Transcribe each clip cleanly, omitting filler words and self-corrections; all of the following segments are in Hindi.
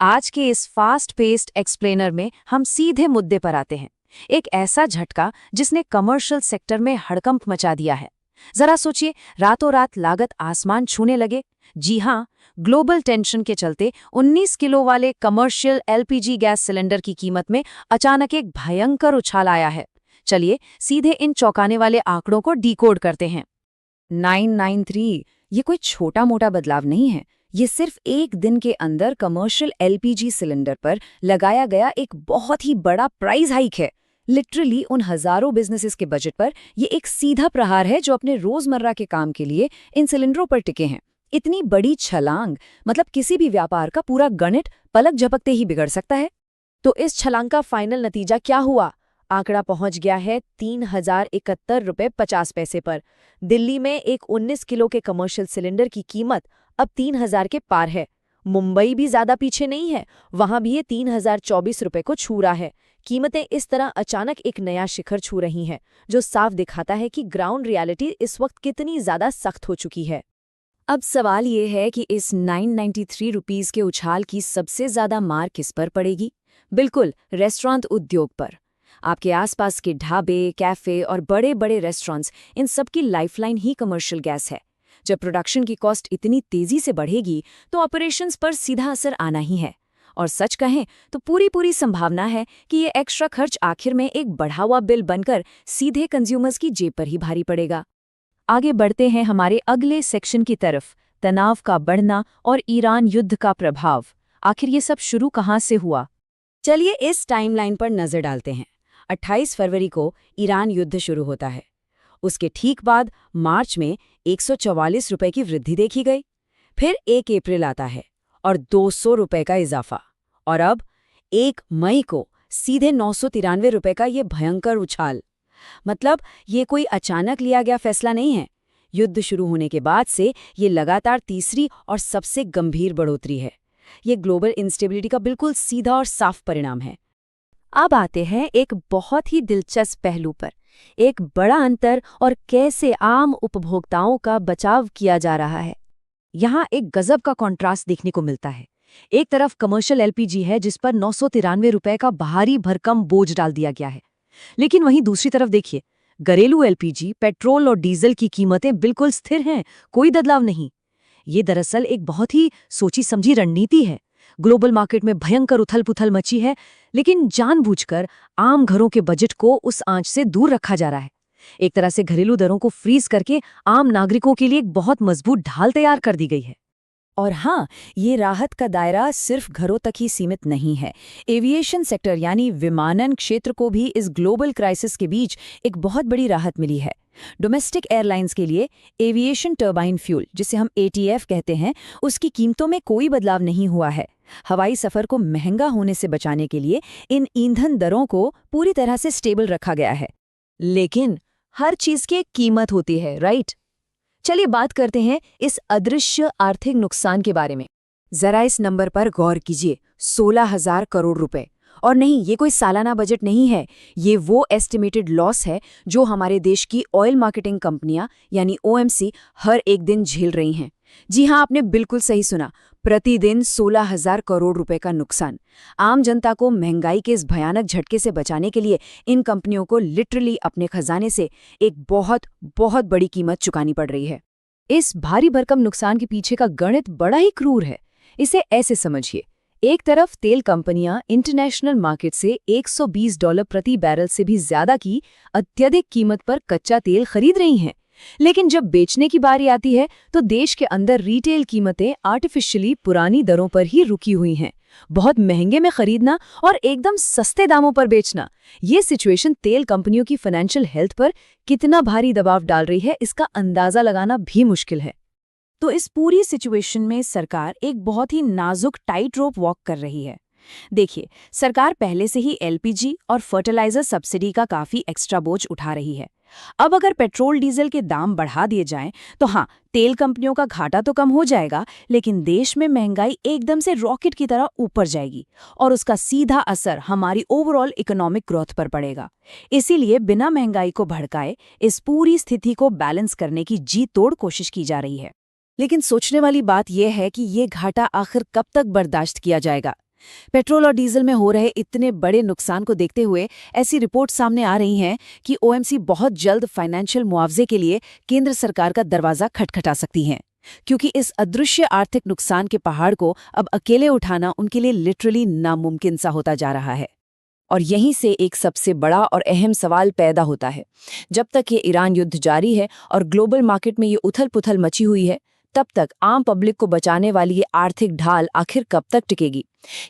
आज के इस फास्ट पेस्ड एक्सप्लेनर में हम सीधे मुद्दे पर आते हैं। एक ऐसा झटका जिसने कमर्शियल सेक्टर में हड़कंप मचा दिया है। जरा सोचिए, रातों रात लागत आसमान छूने लगे। जी हाँ, ग्लोबल टेंशन के चलते 19 किलो वाले कमर्शियल एलपीजी गैस सिलेंडर की कीमत में अचानक एक भयंकर उछाल आया है। चलिए सीधे इन चौंकाने वाले आंकड़ों को डिकोड करते हैं। 993 ये कोई छोटा मोटा बदलाव नहीं है। ये सिर्फ एक दिन के अंदर कमर्शियल एलपीजी सिलेंडर पर लगाया गया एक बहुत ही बड़ा प्राइस हाइक है। लिटरली उन हजारों बिजनेसेस के बजट पर ये एक सीधा प्रहार है जो अपने रोजमर्रा के काम के लिए इन सिलेंडरों पर टिके हैं। इतनी बड़ी छलांग, मतलब किसी भी व्यापार का पूरा गणित पलक झपकते ही बिगड़ सकता है। तो इस छलांग का फाइनल नतीजा क्या हुआ? आंकड़ा पहुंच गया है 3071 रुपये 50 पैसे पर। दिल्ली में एक 19 किलो के कमर्शियल सिलेंडर की कीमत अब 3000 के पार है। मुंबई भी ज्यादा पीछे नहीं है, वहां भी ये 3024 रुपये को छू रहा है। कीमतें इस तरह अचानक एक नया शिखर छू रही हैं, जो साफ दिखाता है कि ग्राउंड रियलिटी इस वक्त कितनी ज्यादा सख्त हो चुकी है। अब सवाल ये है कि इस 993 रुपीस के उछाल की सबसे ज्यादा मार किस पर पड़ेगी? बिल्कुल, रेस्टोरेंट उद्योग पर। आपके आसपास के ढाबे, कैफे और बड़े बड़े रेस्टोरेंट्स, इन सब की लाइफलाइन ही कमर्शियल गैस है। जब प्रोडक्शन की कॉस्ट इतनी तेजी से बढ़ेगी तो ऑपरेशंस पर सीधा असर आना ही है। और सच कहें तो पूरी संभावना है कि ये एक्स्ट्रा खर्च आखिर में एक बढ़ा हुआ बिल बनकर सीधे कंज्यूमर्स की जेब पर ही भारी पड़ेगा। आगे बढ़ते हैं हमारे अगले सेक्शन की तरफ, तनाव का बढ़ना और ईरान युद्ध का प्रभाव। आखिर ये सब शुरू कहाँ से हुआ? चलिए इस टाइमलाइन पर नजर डालते हैं। 28 फरवरी को ईरान युद्ध शुरू होता है। उसके ठीक बाद मार्च में 144 रुपए की वृद्धि देखी गई। फिर 1 अप्रैल आता है और 200 रुपए का इजाफा। और अब 1 मई को सीधे 993 रुपए का ये भयंकर उछाल। मतलब ये कोई अचानक लिया गया फैसला नहीं है। युद्ध शुरू होने के बाद से ये लगातार तीसरी और सबसे गंभीर बढ़ोतरी है। ये ग्लोबल इंस्टेबिलिटी का बिल्कुल सीधा और साफ परिणाम है। अब आते हैं एक बहुत ही दिलचस्प पहलू पर, एक बड़ा अंतर और कैसे आम उपभोक्ताओं का बचाव किया जा रहा है। यहाँ एक गजब का कॉन्ट्रास्ट देखने को मिलता है। एक तरफ कमर्शियल एलपीजी है जिस पर 993 रुपए का भारी भरकम बोझ डाल दिया गया है, लेकिन वहीं दूसरी तरफ देखिए, घरेलू एलपीजी, पेट्रोल और डीजल की कीमतें बिल्कुल स्थिर हैं, कोई बदलाव नहीं। ये दरअसल एक बहुत ही सोची समझी रणनीति है। ग्लोबल मार्केट में भयंकर उथल-पुथल मची है, लेकिन जानबूझकर आम घरों के बजट को उस आंच से दूर रखा जा रहा है। एक तरह से घरेलू दरों को फ्रीज करके आम नागरिकों के लिए एक बहुत मजबूत ढाल तैयार कर दी गई है। और हाँ, ये राहत का दायरा सिर्फ घरों तक ही सीमित नहीं है। एविएशन सेक्टर यानी विमानन क्षेत्र को भी इस ग्लोबल क्राइसिस के बीच एक बहुत बड़ी राहत मिली है। डोमेस्टिक एयरलाइंस के लिए एविएशन टर्बाइन फ्यूल, जिसे हम एटीएफ कहते हैं, उसकी कीमतों में कोई बदलाव नहीं हुआ है। हवाई सफर को महंगा होने से बचाने के लिए इन ईंधन दरों को पूरी तरह से स्टेबल रखा गया है। लेकिन हर चीज की एक कीमत होती है, राइट? चलिए बात करते हैं इस अदृश्य आर्थिक नुकसान के बारे में। जरा इस नंबर पर गौर कीजिए, 16,000 करोड़ रुपए। और नहीं, ये कोई सालाना बजट नहीं है, ये वो एस्टिमेटेड लॉस है जो हमारे देश की ऑयल मार्केटिंग कंपनियां यानी ओएमसी हर एक दिन झेल रही हैं। जी हाँ, आपने बिल्कुल सही सुना, प्रतिदिन 16,000 करोड़ रुपए का नुकसान। आम जनता को महंगाई के इस भयानक झटके से बचाने के लिए इन कंपनियों को लिटरली अपने खजाने से एक बहुत बहुत बड़ी कीमत चुकानी पड़ रही है। इस भारी भरकम नुकसान के पीछे का गणित बड़ा ही क्रूर है। इसे ऐसे समझिए, एक तरफ तेल कंपनियां इंटरनेशनल मार्केट से $120 प्रति बैरल से भी ज्यादा की अत्यधिक कीमत पर कच्चा तेल खरीद रही हैं, लेकिन जब बेचने की बारी आती है तो देश के अंदर रिटेल कीमतें आर्टिफिशियली पुरानी दरों पर ही रुकी हुई हैं। बहुत महंगे में खरीदना और एकदम सस्ते दामों पर बेचना, ये सिचुएशन तेल कंपनियों की फाइनेंशियल हेल्थ पर कितना भारी दबाव डाल रही है, इसका अंदाजा लगाना भी मुश्किल है। तो इस पूरी सिचुएशन में सरकार एक बहुत ही नाजुक टाइट रोप वॉक कर रही है। देखिए, सरकार पहले से ही एलपीजी और फर्टिलाइजर सब्सिडी का काफी एक्स्ट्रा बोझ उठा रही है। अब अगर पेट्रोल डीजल के दाम बढ़ा दिए जाएं तो हाँ, तेल कंपनियों का घाटा तो कम हो जाएगा, लेकिन देश में महंगाई एकदम से रॉकेट की तरह ऊपर जाएगी और उसका सीधा असर हमारी ओवरऑल इकोनॉमिक ग्रोथ पर पड़ेगा। इसीलिए बिना महंगाई को भड़काए इस पूरी स्थिति को बैलेंस करने की जी तोड़ कोशिश की जा रही है। लेकिन सोचने वाली बात यह है कि ये घाटा आखिर कब तक बर्दाश्त किया जाएगा। पेट्रोल और डीजल में हो रहे इतने बड़े नुकसान को देखते हुए ऐसी रिपोर्ट सामने आ रही हैं कि ओएमसी बहुत जल्द फाइनेंशियल मुआवजे के लिए केंद्र सरकार का दरवाजा खटखटा सकती हैं, क्योंकि इस अदृश्य आर्थिक नुकसान के पहाड़ को अब अकेले उठाना उनके लिए लिटरली नामुमकिन सा होता जा रहा है। और यहीं से एक सबसे बड़ा और अहम सवाल पैदा होता है। जब तक ये ईरान युद्ध जारी है और ग्लोबल मार्केट में ये उथल-पुथल मची हुई है, तब तक आम पब्लिक को बचाने वाली ये आर्थिक ढाल आखिर कब तक टिकेगी?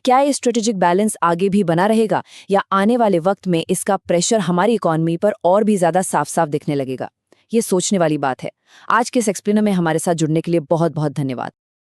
क्या ये स्ट्रेटेजिक बैलेंस आगे भी बना रहेगा या आने वाले वक्त में इसका प्रेशर हमारी इकोनॉमी पर और भी ज़्यादा साफ-साफ दिखने लगेगा? ये सोचने वाली बात है। आज के इस एक्सप्लेनर में हमारे साथ जुड़ने के लिए बहुत-बहुत धन्यवाद।